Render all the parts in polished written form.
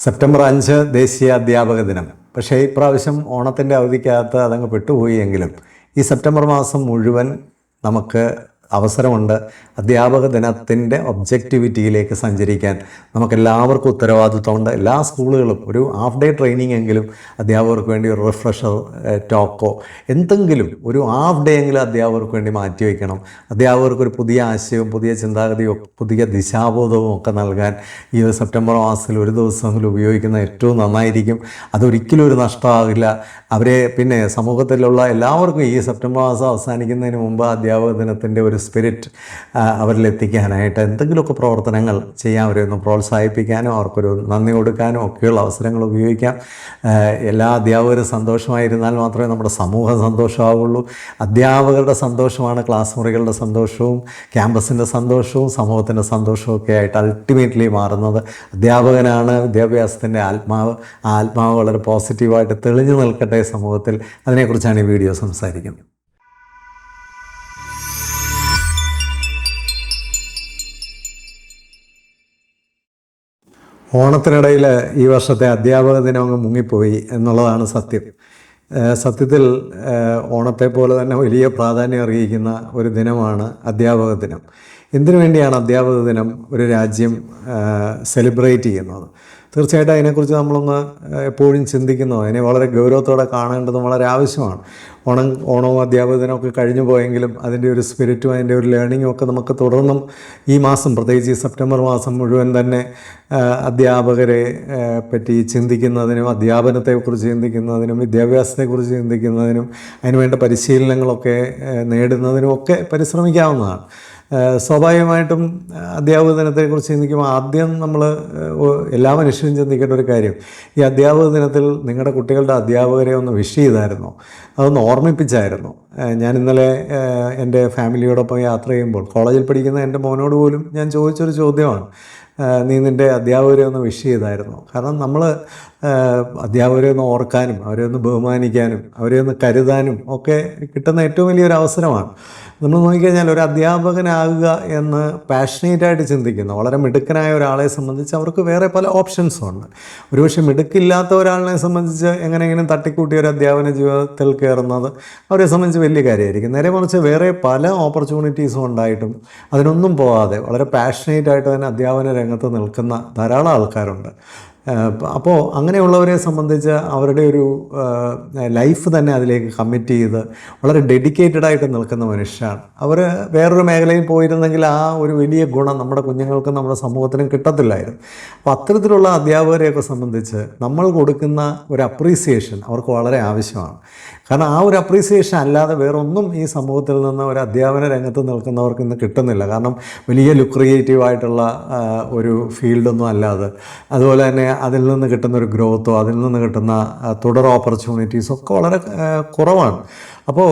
September 5 ദേശീയ അധ്യാപക ദിനം. പക്ഷേ ഇപ്രാവശ്യം ഓണത്തിൻ്റെ അവധിക്കകത്ത് അതങ്ങ് പെട്ടുപോയി എങ്കിലും ഈ സെപ്റ്റംബർ മാസം മുഴുവൻ നമുക്ക് അവസരമുണ്ട് അധ്യാപക ദിനത്തിൻ്റെ ഒബ്ജക്റ്റിവിറ്റിയിലേക്ക് സഞ്ചരിക്കാൻ. നമുക്കെല്ലാവർക്കും ഉത്തരവാദിത്വമുണ്ട്. എല്ലാ സ്കൂളുകളും ഒരു ഹാഫ് ഡേ ട്രെയിനിങ് എങ്കിലും അധ്യാപകർക്ക് വേണ്ടി ഒരു റിഫ്രഷർ ടോക്കോ എന്തെങ്കിലും ഒരു ഹാഫ് ഡേ എങ്കിലും അധ്യാപകർക്ക് വേണ്ടി മാറ്റിവെക്കണം. അധ്യാപകർക്കൊരു പുതിയ ആശയവും പുതിയ ചിന്താഗതിയും പുതിയ ദിശാബോധവും ഒക്കെ നൽകാൻ ഈ സെപ്റ്റംബർ മാസത്തിൽ ഒരു ദിവസമെങ്കിലും ഉപയോഗിക്കുന്നത് ഏറ്റവും നന്നായിരിക്കും. അതൊരിക്കലും ഒരു നഷ്ടമാകില്ല. അവരെ പിന്നെ സമൂഹത്തിലുള്ള എല്ലാവർക്കും ഈ സെപ്റ്റംബർ മാസം അവസാനിക്കുന്നതിന് മുമ്പ് അധ്യാപക ദിനത്തിൻ്റെ ഒരു സ്പിരിറ്റ് അവരിലെത്തിക്കാനായിട്ട് എന്തെങ്കിലുമൊക്കെ പ്രവർത്തനങ്ങൾ ചെയ്യാൻ, അവരെ ഒന്ന് പ്രോത്സാഹിപ്പിക്കാനോ അവർക്കൊരു നന്ദി കൊടുക്കാനോ ഒക്കെയുള്ള അവസരങ്ങൾ ഉപയോഗിക്കാം. എല്ലാ അധ്യാപകരും സന്തോഷമായിരുന്നാൽ മാത്രമേ നമ്മുടെ സമൂഹം സന്തോഷമാവുള്ളൂ. അധ്യാപകരുടെ സന്തോഷമാണ് ക്ലാസ് മുറികളുടെ സന്തോഷവും ക്യാമ്പസിൻ്റെ സന്തോഷവും സമൂഹത്തിൻ്റെ സന്തോഷവും ഒക്കെ ആയിട്ട് അൾട്ടിമേറ്റ്ലി മാറുന്നത്. അധ്യാപകനാണ് വിദ്യാഭ്യാസത്തിൻ്റെ ആത്മാവ്. ആ ആത്മാവ് വളരെ പോസിറ്റീവായിട്ട് തെളിഞ്ഞു നിൽക്കട്ടെ സമൂഹത്തിൽ. അതിനെക്കുറിച്ചാണ് ഈ വീഡിയോ സംസാരിക്കുന്നത്. ഓണത്തിനിടയിൽ ഈ വർഷത്തെ അധ്യാപക ദിനം അങ്ങ് മുങ്ങിപ്പോയി എന്നുള്ളതാണ് സത്യം. സത്യത്തിൽ ഓണത്തെ പോലെ തന്നെ വലിയ പ്രാധാന്യം അറിയിക്കുന്ന ഒരു ദിനമാണ് അധ്യാപക ദിനം. എന്തിനു വേണ്ടിയാണ് അധ്യാപക ദിനം ഒരു രാജ്യം സെലിബ്രേറ്റ് ചെയ്യുന്നത്? തീർച്ചയായിട്ടും അതിനെക്കുറിച്ച് നമ്മളൊന്ന് എപ്പോഴും ചിന്തിക്കുന്നത്, അതിനെ വളരെ ഗൗരവത്തോടെ കാണേണ്ടതും വളരെ ആവശ്യമാണ്. ഓണവും അധ്യാപക ദിനമൊക്കെ കഴിഞ്ഞു പോയെങ്കിലും അതിൻ്റെ ഒരു സ്പിരിറ്റും അതിൻ്റെ ഒരു ലേണിങ്ങും ഒക്കെ നമുക്ക് തുടർന്നും ഈ മാസം, പ്രത്യേകിച്ച് ഈ സെപ്റ്റംബർ മാസം മുഴുവൻ തന്നെ അധ്യാപകരെ പറ്റി ചിന്തിക്കുന്നതിനും അധ്യാപനത്തെക്കുറിച്ച് ചിന്തിക്കുന്നതിനും വിദ്യാഭ്യാസത്തെക്കുറിച്ച് ചിന്തിക്കുന്നതിനും അതിനുവേണ്ട പരിശീലനങ്ങളൊക്കെ നേടുന്നതിനുമൊക്കെ പരിശ്രമിക്കാവുന്നതാണ്. സ്വാഭാവികമായിട്ടും അധ്യാപക ദിനത്തെക്കുറിച്ച് ചിന്തിക്കുമ്പോൾ ആദ്യം നമ്മൾ എല്ലാ മനുഷ്യരും ചിന്തിക്കേണ്ട ഒരു കാര്യം, ഈ അധ്യാപക ദിനത്തിൽ നിങ്ങളുടെ കുട്ടികളുടെ അധ്യാപകരെ ഒന്ന് വിഷ് ചെയ്തായിരുന്നോ, അതൊന്ന് ഓർമ്മിപ്പിച്ചായിരുന്നു. ഞാൻ ഇന്നലെ എൻ്റെ ഫാമിലിയോടൊപ്പം യാത്ര ചെയ്യുമ്പോൾ കോളേജിൽ പഠിക്കുന്ന എൻ്റെ മോനോട് പോലും ഞാൻ ചോദിച്ചൊരു ചോദ്യമാണ്, നീ നിൻ്റെ അധ്യാപകരെ ഒന്ന് വിഷ് ചെയ്തായിരുന്നു? കാരണം നമ്മൾ അധ്യാപകരെ ഒന്ന് ഓർക്കാനും അവരെ ഒന്ന് ബഹുമാനിക്കാനും അവരെ ഒന്ന് കരുതാനും ഒക്കെ കിട്ടുന്ന ഏറ്റവും വലിയൊരു അവസരമാണ്. നമ്മൾ നോക്കിക്കഴിഞ്ഞാൽ ഒരു അധ്യാപകനാകുക എന്ന് പാഷനേറ്റായിട്ട് ചിന്തിക്കുന്ന വളരെ മിടുക്കനായ ഒരാളെ സംബന്ധിച്ച് അവർക്ക് വേറെ പല ഓപ്ഷൻസും ഉണ്ട്. ഒരുപക്ഷെ മിടുക്കില്ലാത്ത ഒരാളിനെ സംബന്ധിച്ച് എങ്ങനെയെങ്കിലും തട്ടിക്കൂട്ടി ഒരു അധ്യാപന ജീവിതത്തിൽ കയറുന്നത് അവരെ സംബന്ധിച്ച് വലിയ കാര്യമായിരിക്കും. നേരെ മറിച്ച് വേറെ പല ഓപ്പർച്യൂണിറ്റീസും ഉണ്ടായിട്ടും അതിനൊന്നും പോകാതെ വളരെ പാഷനേറ്റായിട്ട് തന്നെ അധ്യാപന രംഗത്ത് നിൽക്കുന്ന ധാരാളം ആൾക്കാരുണ്ട്. അപ്പോൾ അങ്ങനെയുള്ളവരെ സംബന്ധിച്ച് അവരുടെ ഒരു ലൈഫ് തന്നെ അതിലേക്ക് കമ്മിറ്റ് ചെയ്ത് വളരെ ഡെഡിക്കേറ്റഡായിട്ട് നിൽക്കുന്ന മനുഷ്യരാണ് അവർ. വേറൊരു മേഖലയിൽ പോയിരുന്നെങ്കിൽ ആ ഒരു വലിയ ഗുണം നമ്മുടെ കുഞ്ഞുങ്ങൾക്കും നമ്മുടെ സമൂഹത്തിനും കിട്ടത്തില്ലായിരുന്നു. അപ്പോൾ അത്തരത്തിലുള്ള അധ്യാപകരെയൊക്കെ സംബന്ധിച്ച് നമ്മൾ കൊടുക്കുന്ന ഒരു അപ്രീസിയേഷൻ അവർക്ക് വളരെ ആവശ്യമാണ്. കാരണം ആ ഒരു അപ്രീസിയേഷൻ അല്ലാതെ വേറൊന്നും ഈ സമൂഹത്തിൽ നിന്ന് ഒരു അധ്യാപന രംഗത്ത് നിൽക്കുന്നവർക്ക് ഇന്ന് കിട്ടുന്നില്ല. കാരണം വലിയ ലുക്രിയേറ്റീവായിട്ടുള്ള ഒരു ഫീൽഡൊന്നും അല്ലാതെ, അതുപോലെ തന്നെ അതിൽ നിന്ന് കിട്ടുന്ന ഒരു ഗ്രോത്തോ അതിൽ നിന്ന് കിട്ടുന്ന തുടർ ഓപ്പർച്യൂണിറ്റീസോ ഒക്കെ വളരെ കുറവാണ്. അപ്പോൾ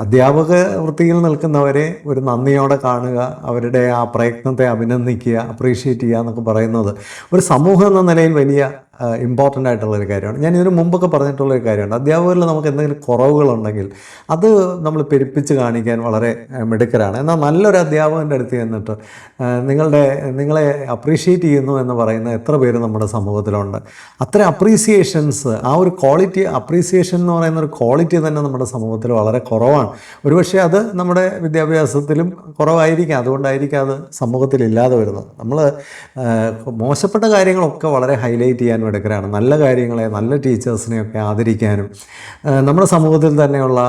അധ്യാപക വൃത്തിയിൽ നിൽക്കുന്നവരെ ഒരു നന്ദിയോടെ കാണുക, അവരുടെ ആ പ്രയത്നത്തെ അഭിനന്ദിക്കുക, അപ്രീഷിയേറ്റ് ചെയ്യുക എന്നൊക്കെ പറയുന്നത് ഒരു സമൂഹം എന്ന നിലയിൽ വലിയ ഇമ്പോർട്ടൻ്റ് ആയിട്ടുള്ളൊരു കാര്യമാണ്. ഞാൻ ഇതിന് മുമ്പൊക്കെ പറഞ്ഞിട്ടുള്ളൊരു കാര്യമാണ്, അധ്യാപകരിൽ നമുക്ക് എന്തെങ്കിലും കുറവുകളുണ്ടെങ്കിൽ അത് നമ്മൾ പെരുപ്പിച്ച് കാണിക്കാൻ വളരെ മിടുക്കരാണ്. എന്നാൽ നല്ലൊരു അധ്യാപകൻ്റെ അടുത്ത് ചെന്നിട്ട് നിങ്ങളെ അപ്രീഷിയേറ്റ് ചെയ്യുന്നു എന്ന് പറയുന്ന എത്ര പേര് നമ്മുടെ സമൂഹത്തിലുണ്ട്? അത്ര അപ്രീസിയേഷൻസ്, ആ ഒരു ക്വാളിറ്റി, അപ്രീസിയേഷൻ എന്ന് പറയുന്ന ഒരു ക്വാളിറ്റി തന്നെ നമ്മുടെ സമൂഹത്തിൽ വളരെ കുറവാണ്. ഒരുപക്ഷെ അത് നമ്മുടെ വിദ്യാഭ്യാസത്തിലും കുറവായിരിക്കാം, അതുകൊണ്ടായിരിക്കാം അത് സമൂഹത്തിൽ ഇല്ലാതെ വരുന്നത്. നമ്മൾ മോശപ്പെട്ട കാര്യങ്ങളൊക്കെ വളരെ ഹൈലൈറ്റ് ചെയ്യാൻ എടുക്കലാണ്, നല്ല കാര്യങ്ങളെ നല്ല ടീച്ചേഴ്സിനെയൊക്കെ ആദരിക്കാനും. നമ്മുടെ സമൂഹത്തിൽ തന്നെയുള്ള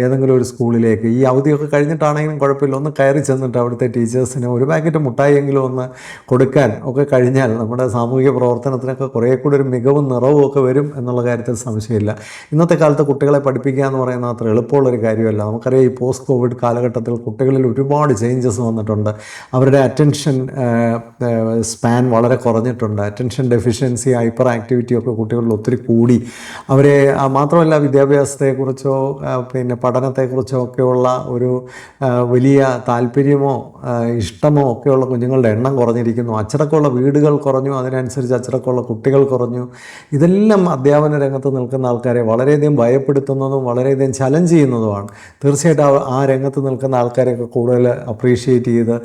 ഏതെങ്കിലും ഒരു സ്കൂളിലേക്ക് ഈ അവധിയൊക്കെ കഴിഞ്ഞിട്ടാണെങ്കിലും കുഴപ്പമില്ല, ഒന്ന് കയറി ചെന്നിട്ട് അവിടുത്തെ ടീച്ചേഴ്സിന് ഒരു പാക്കറ്റ് മുട്ടായെങ്കിലും ഒന്ന് കൊടുക്കാൻ ഒക്കെ കഴിഞ്ഞാൽ നമ്മുടെ സാമൂഹിക പ്രവർത്തനത്തിനൊക്കെ കുറേ കൂടി ഒരു മികവും നിറവും ഒക്കെ വരും എന്നുള്ള കാര്യത്തിൽ സംശയമില്ല. ഇന്നത്തെ കാലത്ത് കുട്ടികളെ പഠിപ്പിക്കുക എന്ന് പറയുന്നത് അത്ര എളുപ്പമുള്ളൊരു കാര്യമല്ല. നമുക്കറിയാം ഈ പോസ്റ്റ് കോവിഡ് കാലഘട്ടത്തിൽ കുട്ടികളിൽ ഒരുപാട് ചേഞ്ചസ് വന്നിട്ടുണ്ട്. അവരുടെ അറ്റൻഷൻ സ്പാൻ വളരെ കുറഞ്ഞിട്ടുണ്ട്. അറ്റൻഷൻ ഡെഫിഷ്യൻസി, ഹൈപ്പർ ആക്ടിവിറ്റിയൊക്കെ കുട്ടികളിൽ ഒത്തിരി കൂടി. അവരെ മാത്രമല്ല വിദ്യാഭ്യാസത്തെക്കുറിച്ചോ പിന്നെ പഠനത്തെക്കുറിച്ചോ ഒക്കെയുള്ള ഒരു വലിയ താല്പര്യമോ ഇഷ്ടമോ ഒക്കെയുള്ള കുഞ്ഞുങ്ങളുടെ എണ്ണം കുറഞ്ഞിരിക്കുന്നു. അച്ചടക്കമുള്ള വീടുകൾ കുറഞ്ഞു, അതിനനുസരിച്ച് അച്ചടക്കമുള്ള കുട്ടികൾ കുറഞ്ഞു. ഇതെല്ലാം അധ്യാപന രംഗത്ത് നിൽക്കുന്ന ആൾക്കാരെ വളരെയധികം ഭയപ്പെടുത്തുന്നതും ചെയ്യുന്നതും വളരെയധികം ചലഞ്ച് ചെയ്യുന്നതുമാണ്. തീർച്ചയായിട്ടും ആ രംഗത്ത് നിൽക്കുന്ന ആൾക്കാരെയൊക്കെ കൂടുതൽ അപ്രീഷിയേറ്റ് ചെയ്ത്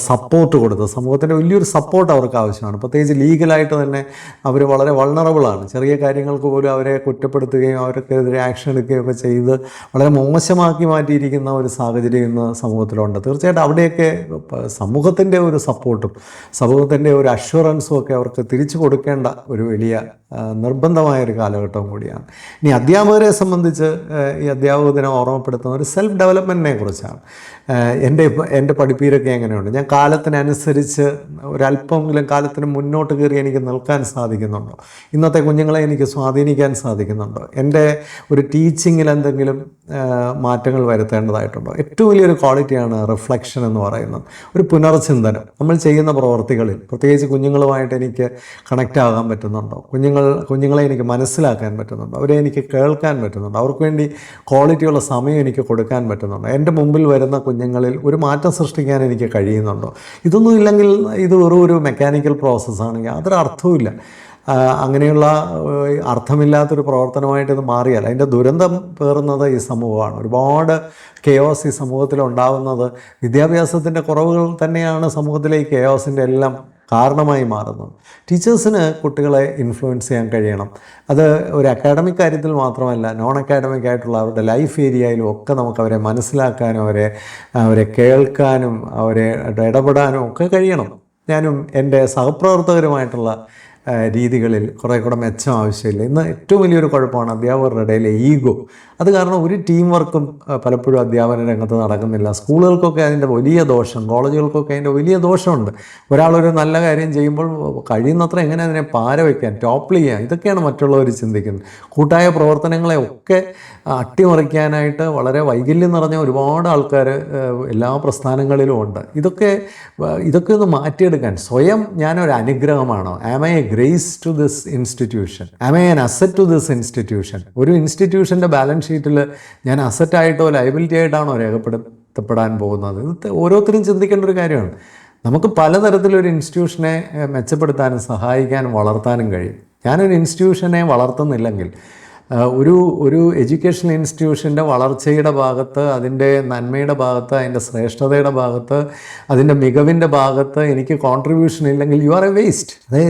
സപ്പോർട്ട് കൊടുത്ത്, സമൂഹത്തിൻ്റെ വലിയൊരു സപ്പോർട്ട് അവർക്ക് ആവശ്യമാണ്. പ്രത്യേകിച്ച് ലീഗലായിട്ട് തന്നെ അവർ വളരെ വൾണറബിളാണ്. ചെറിയ കാര്യങ്ങൾക്ക് പോലും അവരെ കുറ്റപ്പെടുത്തുകയും അവർക്കെതിരെ ആക്ഷൻ എടുക്കുകയും ഒക്കെ ചെയ്ത് വളരെ മോശമാക്കി മാറ്റിയിരിക്കുന്ന ഒരു സാഹചര്യം ഇന്ന് സമൂഹത്തിലുണ്ട്. തീർച്ചയായിട്ടും അവിടെയൊക്കെ സമൂഹത്തിൻ്റെ ഒരു സപ്പോർട്ടും സമൂഹത്തിൻ്റെ ഒരു അഷ്വറൻസും ഒക്കെ അവർക്ക് തിരിച്ചു കൊടുക്കേണ്ട ഒരു വലിയ നിർബന്ധമായൊരു കാലഘട്ടവും കൂടിയാണ്. ഇനി അധ്യാപകരെ സംബന്ധിച്ച് ഈ അധ്യാപക ദിനം ഓർമ്മപ്പെടുത്തുന്ന ഒരു സെൽഫ് ഡെവലപ്മെൻറ്റിനെ കുറിച്ചാണ്. എൻ്റെ പഠിപ്പീരൊക്കെ എങ്ങനെയുണ്ട്, ഞാൻ കാലത്തിനനുസരിച്ച് ഒരല്പമെങ്കിലും കാലത്തിന് മുന്നോട്ട് കയറി എനിക്ക് നിൽക്കാൻ സാധിക്കുന്നുണ്ടോ, ഇന്നത്തെ കുഞ്ഞുങ്ങളെ എനിക്ക് സ്വാധീനിക്കാൻ സാധിക്കുന്നുണ്ടോ, എൻ്റെ ഒരു ടീച്ചിങ്ങിൽ എന്തെങ്കിലും മാറ്റങ്ങൾ വരുത്തേണ്ടതായിട്ടുണ്ടോ. ഏറ്റവും വലിയൊരു ക്വാളിറ്റിയാണ് റിഫ്ലക്ഷൻ എന്ന് പറയുന്നത്, ഒരു പുനർചിന്തനം. നമ്മൾ ചെയ്യുന്ന പ്രവർത്തികളിൽ പ്രത്യേകിച്ച് കുഞ്ഞുങ്ങളുമായിട്ട് എനിക്ക് കണക്റ്റ് ആകാൻ പറ്റുന്നുണ്ടോ, കുഞ്ഞുങ്ങളെ എനിക്ക് മനസ്സിലാക്കാൻ പറ്റുന്നുണ്ടോ, അവരെ എനിക്ക് കേൾക്കാൻ പറ്റുന്നുണ്ടോ, അവർക്ക് വേണ്ടി ക്വാളിറ്റിയുള്ള സമയം എനിക്ക് കൊടുക്കാൻ പറ്റുന്നുണ്ടോ, എൻ്റെ മുമ്പിൽ വരുന്ന കുഞ്ഞുങ്ങളിൽ ഒരു മാറ്റം സൃഷ്ടിക്കാൻ എനിക്ക് കഴിയുന്നുണ്ടോ. ഇതൊന്നും ഇല്ലെങ്കിൽ ഇത് വെറും ഒരു മെക്കാനിക്കൽ പ്രോസസ്സാണെങ്കിൽ യാതൊരു അർത്ഥവുമില്ല. അങ്ങനെയുള്ള അർത്ഥമില്ലാത്തൊരു പ്രവർത്തനമായിട്ട് ഇത് മാറിയാൽ അതിൻ്റെ ദുരന്തം പേറുന്നത് ഈ സമൂഹമാണ്. ഒരുപാട് കെയോസ് ഈ സമൂഹത്തിലുണ്ടാകുന്നത് വിദ്യാഭ്യാസത്തിൻ്റെ കുറവുകൾ തന്നെയാണ് സമൂഹത്തിലെ ഈ കെയോസിൻ്റെ എല്ലാം കാരണമായി മാറുന്നത്. ടീച്ചേഴ്സിന് കുട്ടികളെ ഇൻഫ്ലുവൻസ് ചെയ്യാൻ കഴിയണം. അത് ഒരു അക്കാഡമിക് കാര്യത്തിൽ മാത്രമല്ല, നോൺ അക്കാഡമിക് ആയിട്ടുള്ള അവരുടെ ലൈഫ് ഏരിയയിലും ഒക്കെ നമുക്ക് അവരെ മനസ്സിലാക്കാനും അവരെ കേൾക്കാനും അവരെ ഇടപെടാനും ഒക്കെ കഴിയണം. ഞാനും എൻ്റെ സഹപ്രവർത്തകരുമായിട്ടുള്ള രീതികളിൽ കുറേ കൂടെ മെച്ചം ആവശ്യമില്ല. ഇന്ന് ഏറ്റവും വലിയൊരു കുഴപ്പമാണ് അധ്യാപകരുടെ ഇടയിലെ ഈഗോ. അത് കാരണം ഒരു ടീം വർക്കും പലപ്പോഴും അധ്യാപന രംഗത്ത് നടക്കുന്നില്ല. സ്കൂളുകൾക്കൊക്കെ അതിൻ്റെ വലിയ ദോഷം, കോളേജുകൾക്കൊക്കെ അതിൻ്റെ വലിയ ദോഷമുണ്ട്. ഒരാളൊരു നല്ല കാര്യം ചെയ്യുമ്പോൾ കഴിയുന്നത്ര എങ്ങനെ അതിനെ പാര വയ്ക്കാൻ, ടോപ്പിൾ ചെയ്യാൻ, ഇതൊക്കെയാണ് മറ്റുള്ളവർ ചിന്തിക്കുന്നത്. കൂട്ടായ പ്രവർത്തനങ്ങളെ ഒക്കെ അട്ടിമറിക്കാനായിട്ട് വളരെ വൈകല്യം നിറഞ്ഞ ഒരുപാട് ആൾക്കാർ എല്ലാ പ്രസ്ഥാനങ്ങളിലും ഉണ്ട്. ഇതൊക്കെ ഒന്ന് മാറ്റിയെടുക്കാൻ സ്വയം ഞാനൊരു അനുഗ്രഹമാണോ, am I a grace to this institution, am I an asset to this institution. ഒരു ഇൻസ്റ്റിറ്റ്യൂഷൻ്റെ ബാലൻസ് ഷീറ്റിൽ ഞാൻ അസറ്റായിട്ടോ ലയബിലിറ്റി ആയിട്ടാണോ രേഖപ്പെടുത്തപ്പെടാൻ പോകുന്നത്? ഇത് ഓരോരുത്തരും ചിന്തിക്കേണ്ട ഒരു കാര്യമാണ്. നമുക്ക് പലതരത്തിലൊരു ഇൻസ്റ്റിറ്റ്യൂഷനെ മെച്ചപ്പെടുത്താനും സഹായിക്കാനും വളർത്താനും കഴിയും. ഞാനൊരു ഇൻസ്റ്റിറ്റ്യൂഷനെ വളർത്തുന്നില്ലെങ്കിൽ ഒരു എഡ്യൂക്കേഷൻ ഇൻസ്റ്റിറ്റ്യൂഷൻ്റെ വളർച്ചയുടെ ഭാഗത്ത്, അതിൻ്റെ നന്മയുടെ ഭാഗത്ത്, അതിൻ്റെ ശ്രേഷ്ഠതയുടെ ഭാഗത്ത്, അതിൻ്റെ മികവിൻ്റെ ഭാഗത്ത് എനിക്ക് കോൺട്രിബ്യൂഷൻ ഇല്ലെങ്കിൽ യു ആർ എ വേസ്റ്റ്. അത്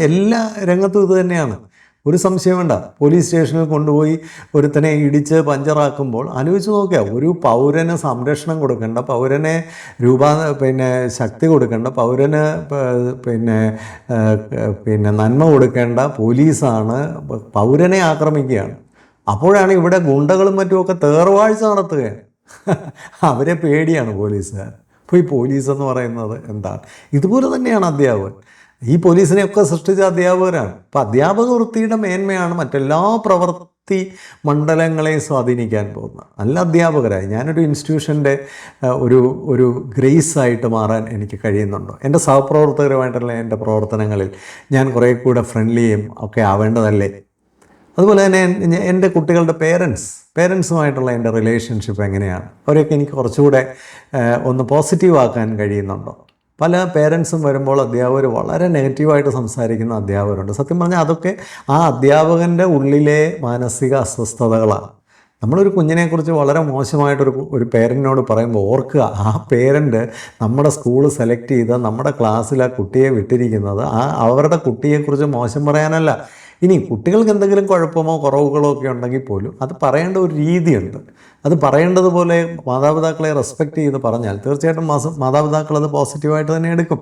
എല്ലാ രംഗത്തും ഇത് തന്നെയാണ്, ഒരു സംശയം വേണ്ട. പോലീസ് സ്റ്റേഷനിൽ കൊണ്ടുപോയി ഒരുത്തനെ ഇടിച്ച് പഞ്ചറാക്കുമ്പോൾ ആലോചിച്ച് നോക്കുക, ഒരു പൗരന് സംരക്ഷണം കൊടുക്കേണ്ട, പൗരനെ ശക്തി കൊടുക്കേണ്ട, പൗരന് നന്മ കൊടുക്കേണ്ട പോലീസാണ് പൗരനെ ആക്രമിക്കുകയാണ്. അപ്പോഴാണ് ഇവിടെ ഗുണ്ടകളും മറ്റുമൊക്കെ തേർവാഴ്ച നടത്തുകയാണ്. അവരെ പേടിയാണ് പോലീസുകാർ. അപ്പോൾ ഈ പോലീസെന്ന് പറയുന്നത് എന്താണ്? ഇതുപോലെ തന്നെയാണ് അധ്യാപകൻ. ഈ പോലീസിനെയൊക്കെ സൃഷ്ടിച്ച അധ്യാപകരാണ്. അപ്പോൾ അധ്യാപക വൃത്തിയുടെ മേന്മയാണ് മറ്റെല്ലാ പ്രവൃത്തി മണ്ഡലങ്ങളെയും സ്വാധീനിക്കാൻ പോകുന്നത്. നല്ല അധ്യാപകരായി ഞാനൊരു ഇൻസ്റ്റിറ്റ്യൂഷൻ്റെ ഒരു ഗ്രേസ് ആയിട്ട് മാറാൻ എനിക്ക് കഴിയുന്നുണ്ടോ? എൻ്റെ സഹപ്രവർത്തകരുമായിട്ടുള്ള എൻ്റെ പ്രവർത്തനങ്ങളിൽ ഞാൻ കുറേ കൂടെ ഫ്രണ്ട്ലിയും ഒക്കെ ആവേണ്ടതല്ലേ? അതുപോലെ തന്നെ എൻ്റെ കുട്ടികളുടെ പേരൻസുമായിട്ടുള്ള എൻ്റെ റിലേഷൻഷിപ്പ് എങ്ങനെയാണ്? അവരെയൊക്കെ എനിക്ക് കുറച്ചുകൂടെ ഒന്ന് പോസിറ്റീവ് ആക്കാൻ കഴിയുന്നുണ്ടോ? പല പേരൻസും വരുമ്പോൾ അധ്യാപകർ വളരെ നെഗറ്റീവായിട്ട് സംസാരിക്കുന്ന അധ്യാപകരുണ്ട്. സത്യം പറഞ്ഞാൽ അതൊക്കെ ആ അധ്യാപകൻ്റെ ഉള്ളിലെ മാനസിക അസ്വസ്ഥതകളാണ്. നമ്മളൊരു കുഞ്ഞിനെക്കുറിച്ച് വളരെ മോശമായിട്ടൊരു പേരൻറ്റിനോട് പറയുമ്പോൾ ഓർക്കുക, ആ പേരൻറ്റ് നമ്മുടെ സ്കൂൾ സെലക്ട് ചെയ്ത് നമ്മുടെ ക്ലാസ്സിൽ ആ കുട്ടിയെ വിട്ടിരിക്കുന്നത് അവരുടെ കുട്ടിയെക്കുറിച്ച് മോശം പറയാനല്ല. ഇനി കുട്ടികൾക്ക് എന്തെങ്കിലും കുഴപ്പമോ കുറവുകളോ ഒക്കെ ഉണ്ടെങ്കിൽ പോലും അത് പറയേണ്ട ഒരു രീതിയുണ്ട്. അത് പറയേണ്ടതുപോലെ മാതാപിതാക്കളെ റെസ്പെക്റ്റ് ചെയ്ത് പറഞ്ഞാൽ തീർച്ചയായിട്ടും മാതാപിതാക്കൾ അത് പോസിറ്റീവായിട്ട് തന്നെ എടുക്കും.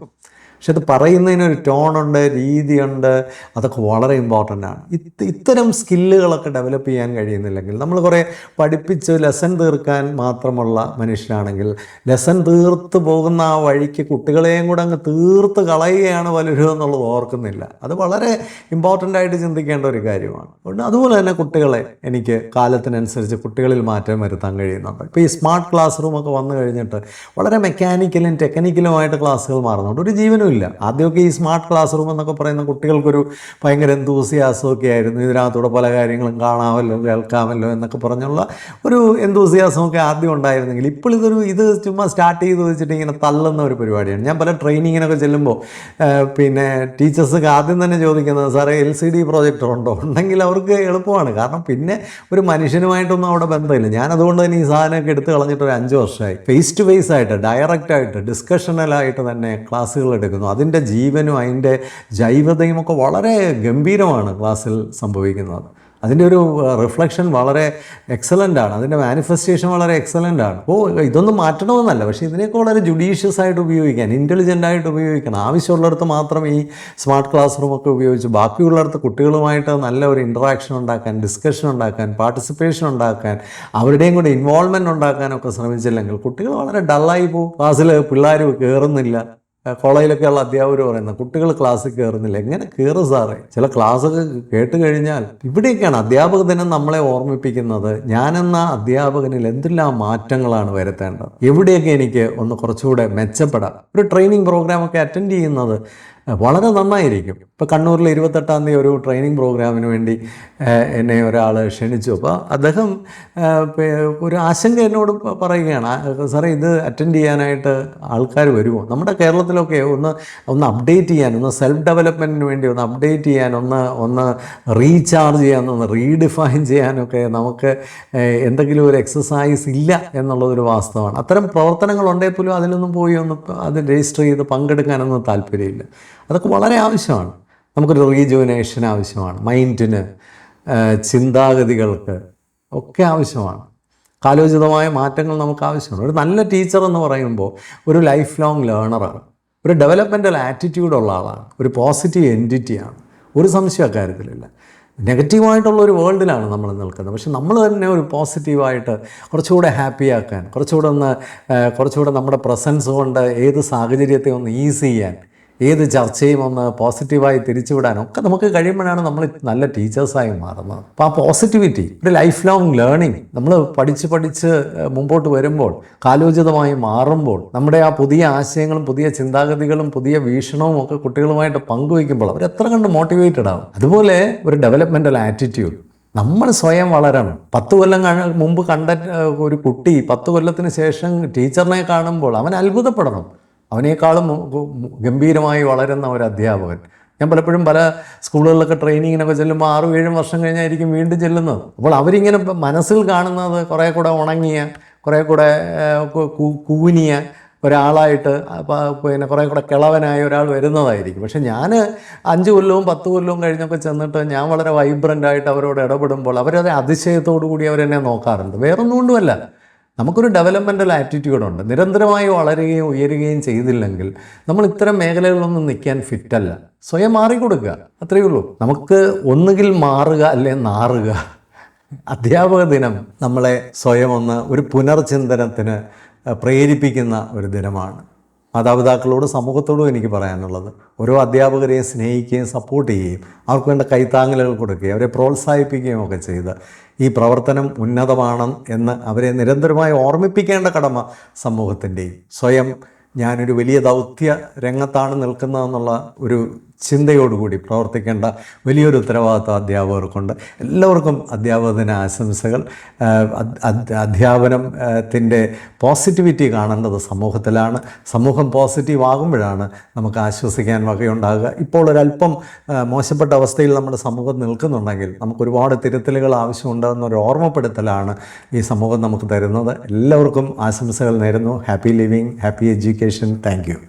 പക്ഷെ അത് പറയുന്നതിനൊരു ടോണുണ്ട്, രീതിയുണ്ട്, അതൊക്കെ വളരെ ഇമ്പോർട്ടൻ്റ് ആണ്. ഇത്തരം സ്കില്ലുകളൊക്കെ ഡെവലപ്പ് ചെയ്യാൻ കഴിയുന്നില്ലെങ്കിൽ, നമ്മൾ കുറേ പഠിപ്പിച്ച് ലെസൺ തീർക്കാൻ മാത്രമുള്ള മനുഷ്യരാണെങ്കിൽ ലെസൺ തീർത്ത് പോകുന്ന ആ വഴിക്ക് കുട്ടികളെയും കൂടെ അങ്ങ് തീർത്ത് കളയുകയാണ് പലരും എന്നുള്ളത് ഓർക്കുന്നില്ല. അത് വളരെ ഇമ്പോർട്ടൻ്റ് ആയിട്ട് ചിന്തിക്കേണ്ട ഒരു കാര്യമാണ്. അതുപോലെ തന്നെ കുട്ടികളെ എനിക്ക് കാലത്തിനനുസരിച്ച് കുട്ടികളിൽ മാറ്റം വരുത്താൻ കഴിയുന്നുണ്ട്. ഇപ്പോൾ ഈ സ്മാർട്ട് ക്ലാസ് റൂമൊക്കെ വന്നു കഴിഞ്ഞിട്ട് വളരെ മെക്കാനിക്കലും ടെക്നിക്കലുമായിട്ട് ക്ലാസ്സുകൾ മാറുന്നുണ്ട്. ഒരു ജീവനും ഒന്നുമില്ല. ആദ്യമൊക്കെ ഈ സ്മാർട്ട് ക്ലാസ് റൂം എന്നൊക്കെ പറയുന്ന കുട്ടികൾക്കൊരു ഭയങ്കര എന്തൂസിയാസമൊക്കെ ആയിരുന്നു. ഇതിനകത്തൂടെ പല കാര്യങ്ങളും കാണാമല്ലോ, കേൾക്കാമല്ലോ എന്നൊക്കെ പറഞ്ഞുള്ള ഒരു എന്തൂസിയാസമൊക്കെ ആദ്യം ഉണ്ടായിരുന്നെങ്കിൽ ഇപ്പോൾ ഇത് ചുമ്മാ സ്റ്റാർട്ട് ചെയ്ത് വെച്ചിട്ട് ഇങ്ങനെ തള്ളുന്ന ഒരു പരിപാടിയാണ്. ഞാൻ പല ട്രെയിനിങ്ങിനൊക്കെ ചെല്ലുമ്പോൾ പിന്നെ ടീച്ചേഴ്സൊക്കെ ആദ്യം തന്നെ ചോദിക്കുന്നത്, സാറേ LCD പ്രൊജക്ടർ ഉണ്ടോ? ഉണ്ടെങ്കിൽ അവർക്ക് എളുപ്പമാണ്. കാരണം പിന്നെ ഒരു മനുഷ്യനുമായിട്ടൊന്നും അവിടെ ബന്ധമില്ല. ഞാനതുകൊണ്ട് തന്നെ ഈ സാധനമൊക്കെ എടുത്ത് കളഞ്ഞിട്ട് ഒരു 5 വർഷമായി. ഫേസ് ടു ഫേസ് ആയിട്ട്, ഡയറക്റ്റായിട്ട്, ഡിസ്കഷനലായിട്ട് തന്നെ ക്ലാസ്സുകൾ എടുക്കുന്നു. അതിൻ്റെ ജീവനും അതിൻ്റെ ജൈവതയും ഒക്കെ വളരെ ഗംഭീരമാണ് ക്ലാസ്സിൽ സംഭവിക്കുന്നത്. അതിൻ്റെ ഒരു റിഫ്ലക്ഷൻ വളരെ എക്സലൻ്റാണ്, അതിൻ്റെ മാനിഫെസ്റ്റേഷൻ വളരെ എക്സലൻ്റാണ്. അപ്പോൾ ഇതൊന്നും മാറ്റണമെന്നല്ല, പക്ഷേ ഇതിനെയൊക്കെ വളരെ ജുഡീഷ്യസ് ആയിട്ട് ഉപയോഗിക്കാൻ, ഇൻ്റലിജൻ്റായിട്ട് ഉപയോഗിക്കണം. ആവശ്യമുള്ളിടത്ത് മാത്രം ഈ സ്മാർട്ട് ക്ലാസ് റൂമൊക്കെ ഉപയോഗിച്ച് ബാക്കിയുള്ളിടത്ത് കുട്ടികളുമായിട്ട് നല്ല ഒരു ഇൻട്രാക്ഷൻ ഉണ്ടാക്കാൻ, ഡിസ്കഷൻ ഉണ്ടാക്കാൻ, പാർട്ടിസിപ്പേഷൻ ഉണ്ടാക്കാൻ, അവരുടെയും കൂടെ ഇൻവോൾവ്മെൻറ്റ് ഉണ്ടാക്കാനൊക്കെ ശ്രമിച്ചില്ലെങ്കിൽ കുട്ടികൾ വളരെ ഡള്ളായി പോകും. ക്ലാസ്സിൽ പിള്ളേർ കയറുന്നില്ല. കോളേജിലൊക്കെയുള്ള അധ്യാപകർ പറയുന്നത് കുട്ടികൾ ക്ലാസ്സിൽ കയറുന്നില്ല. എങ്ങനെ കയറും സാറേ? ചില ക്ലാസ്സൊക്കെ കേട്ട് കഴിഞ്ഞാൽ ഇവിടെയൊക്കെയാണ് അധ്യാപക ദിനം നമ്മളെ ഓർമ്മിപ്പിക്കുന്നത്. ഞാനെന്ന അധ്യാപകനിൽ എന്തെല്ലാം മാറ്റങ്ങളാണ് വരുത്തേണ്ടത്, എവിടെയൊക്കെ എനിക്ക് ഒന്ന് കുറച്ചുകൂടെ മെച്ചപ്പെടാം. ഒരു ട്രെയിനിങ് പ്രോഗ്രാമൊക്കെ അറ്റൻഡ് ചെയ്യുന്നത് വളരെ നന്നായിരിക്കും. ഇപ്പോൾ കണ്ണൂരിൽ 28-ാം തീയതി ഒരു ട്രെയിനിങ് പ്രോഗ്രാമിന് വേണ്ടി എന്നെ ഒരാൾ ക്ഷണിച്ചു. അപ്പോൾ അദ്ദേഹം ഒരു ആശങ്ക എന്നോട് പറയുകയാണ്, സാറേ ഇത് അറ്റൻഡ് ചെയ്യാനായിട്ട് ആൾക്കാർ വരുമോ? നമ്മുടെ കേരളത്തിലൊക്കെ ഒന്ന് അപ്ഡേറ്റ് ചെയ്യാൻ, ഒന്ന് സെൽഫ് ഡെവലപ്മെൻറ്റിന് വേണ്ടി ഒന്ന് അപ്ഡേറ്റ് ചെയ്യാൻ, ഒന്ന് റീചാർജ് ചെയ്യാൻ, ഒന്ന് റീഡിഫൈൻ ചെയ്യാനൊക്കെ നമുക്ക് എന്തെങ്കിലും ഒരു എക്സസൈസ് ഇല്ല എന്നുള്ളതൊരു വാസ്തവമാണ്. അത്തരം പ്രവർത്തനങ്ങളുണ്ടെങ്കിൽ പോലും അതിലൊന്നും പോയി അത് രജിസ്റ്റർ ചെയ്ത് പങ്കെടുക്കാനൊന്നും താല്പര്യമില്ല. അതൊക്കെ വളരെ ആവശ്യമാണ്. നമുക്കൊരു റീജുവനേഷൻ ആവശ്യമാണ്. മൈൻഡിന്, ചിന്താഗതികൾക്ക് ഒക്കെ ആവശ്യമാണ്. കാലോചിതമായ മാറ്റങ്ങൾ നമുക്ക് ആവശ്യമാണ്. ഒരു നല്ല ടീച്ചർ എന്ന് പറയുമ്പോൾ ഒരു ലൈഫ് ലോങ് ലേണറാണ്, ഒരു ഡെവലപ്മെൻ്റൽ ആറ്റിറ്റ്യൂഡുള്ള ആളാണ്, ഒരു പോസിറ്റീവ് എൻറ്റിറ്റിയാണ്. ഒരു സംശയം അക്കാര്യത്തിലില്ല. നെഗറ്റീവായിട്ടുള്ളൊരു വേൾഡിലാണ് നമ്മൾ നിൽക്കുന്നത്. പക്ഷെ നമ്മൾ തന്നെ ഒരു പോസിറ്റീവായിട്ട് കുറച്ചുകൂടെ ഹാപ്പിയാക്കാൻ, കുറച്ചുകൂടെ നമ്മുടെ പ്രസൻസ് കൊണ്ട് ഏത് സാഹചര്യത്തെ ഒന്ന് ഈസ് ചെയ്യാൻ, ഏത് ചർച്ചയും ഒന്ന് പോസിറ്റീവായി തിരിച്ചുവിടാനൊക്കെ നമുക്ക് കഴിയുമ്പോഴാണ് നമ്മൾ നല്ല ടീച്ചേഴ്സായി മാറുന്നത്. അപ്പോൾ ആ പോസിറ്റിവിറ്റി, ഒരു ലൈഫ് ലോങ് ലേണിംഗ്, നമ്മൾ പഠിച്ച് മുമ്പോട്ട് വരുമ്പോൾ, കാലോചിതമായി മാറുമ്പോൾ, നമ്മുടെ ആ പുതിയ ആശയങ്ങളും പുതിയ ചിന്താഗതികളും പുതിയ വീക്ഷണവും ഒക്കെ കുട്ടികളുമായിട്ട് പങ്കുവയ്ക്കുമ്പോൾ അവർ എത്ര കണ്ട് മോട്ടിവേറ്റഡ് ആവും. അതുപോലെ ഒരു ഡെവലപ്മെൻ്റൽ ആറ്റിറ്റ്യൂഡ്, നമ്മൾ സ്വയം വളരണം. 10 കൊല്ലം മുമ്പ് കണ്ട ഒരു കുട്ടി 10 കൊല്ലത്തിന് ശേഷം ടീച്ചറിനെ കാണുമ്പോൾ അവൻ അത്ഭുതപ്പെടണം. അവനേക്കാളും ഗംഭീരമായി വളരുന്ന ഒരു അധ്യാപകൻ. ഞാൻ പലപ്പോഴും പല സ്കൂളുകളിലൊക്കെ ട്രെയിനിങ്ങിനൊക്കെ ചെല്ലുമ്പോൾ 6-7 വർഷം കഴിഞ്ഞായിരിക്കും വീണ്ടും ചെല്ലുന്നത്. അപ്പോൾ അവരിങ്ങനെ മനസ്സിൽ കാണുന്നത് കുറേ കൂടെ ഉണങ്ങിയ, കുറേ കൂടെ കൂനിയ ഒരാളായിട്ട്, പിന്നെ കുറേ കൂടെ കിളവനായ ഒരാൾ വരുന്നതായിരിക്കും. പക്ഷെ ഞാൻ 5 കൊല്ലവും 10 കൊല്ലവും കഴിഞ്ഞൊക്കെ ചെന്നിട്ട് ഞാൻ വളരെ വൈബ്രൻ്റായിട്ട് അവരോട് ഇടപെടുമ്പോൾ അവരത് അതിശയത്തോടു കൂടി അവരെന്നെ നോക്കാറുണ്ട്. വേറൊന്നും കൊണ്ടുമല്ല, നമുക്കൊരു ഡെവലപ്മെൻ്റൽ ആറ്റിറ്റ്യൂഡുണ്ട്. നിരന്തരമായി വളരുകയും ഉയരുകയും ചെയ്തില്ലെങ്കിൽ നമ്മൾ ഇത്തരം മേഖലകളിലൊന്നും നിൽക്കാൻ ഫിറ്റല്ല. സ്വയം മാറിക്കൊടുക്കുക, അത്രയേ ഉള്ളൂ. നമുക്ക് ഒന്നുകിൽ മാറുക അല്ലെ നാറുക. അധ്യാപക ദിനം നമ്മളെ സ്വയം ഒരു പുനർചിന്തനത്തിന് പ്രേരിപ്പിക്കുന്ന ഒരു ദിനമാണ്. മാതാപിതാക്കളോട്, സമൂഹത്തോടും എനിക്ക് പറയാനുള്ളത്, ഓരോ അധ്യാപകരെയും സ്നേഹിക്കുകയും സപ്പോർട്ട് ചെയ്യുകയും അവർക്ക് വേണ്ട കൈത്താങ്ങലുകൾ കൊടുക്കുകയും അവരെ പ്രോത്സാഹിപ്പിക്കുകയും ഒക്കെ ചെയ്ത് ഈ പ്രവർത്തനം ഉന്നതമാണ് എന്ന് അവരെ നിരന്തരമായി ഓർമ്മിപ്പിക്കേണ്ട കടമ സമൂഹത്തിൻ്റെയും, സ്വയം ഞാനൊരു വലിയ ദൗത്യ രംഗത്താണ് നിൽക്കുന്നതെന്നുള്ള ഒരു ചിന്തയോടുകൂടി പ്രവർത്തിക്കേണ്ട വലിയൊരു ഉത്തരവാദിത്വം അധ്യാപകർക്കുണ്ട്. എല്ലാവർക്കും അധ്യാപക ദിന ആശംസകൾ. അധ്യാപനത്തിൻ്റെ പോസിറ്റിവിറ്റി കാണേണ്ടത് സമൂഹത്തിലാണ്. സമൂഹം പോസിറ്റീവ് ആകുമ്പോഴാണ് നമുക്ക് ആശ്വസിക്കാൻ വകയുണ്ടാകുക. ഇപ്പോൾ ഒരല്പം മോശപ്പെട്ട അവസ്ഥയിൽ നമ്മുടെ സമൂഹം നിൽക്കുന്നുണ്ടെങ്കിൽ നമുക്ക് ഒരുപാട് തിരുത്തലുകൾ ആവശ്യമുണ്ടെന്നൊരു ഓർമ്മപ്പെടുത്തലാണ് ഈ സമൂഹം നമുക്ക് തരുന്നത്. എല്ലാവർക്കും ആശംസകൾ നേരുന്നു. Happy living, happy education. Thank you.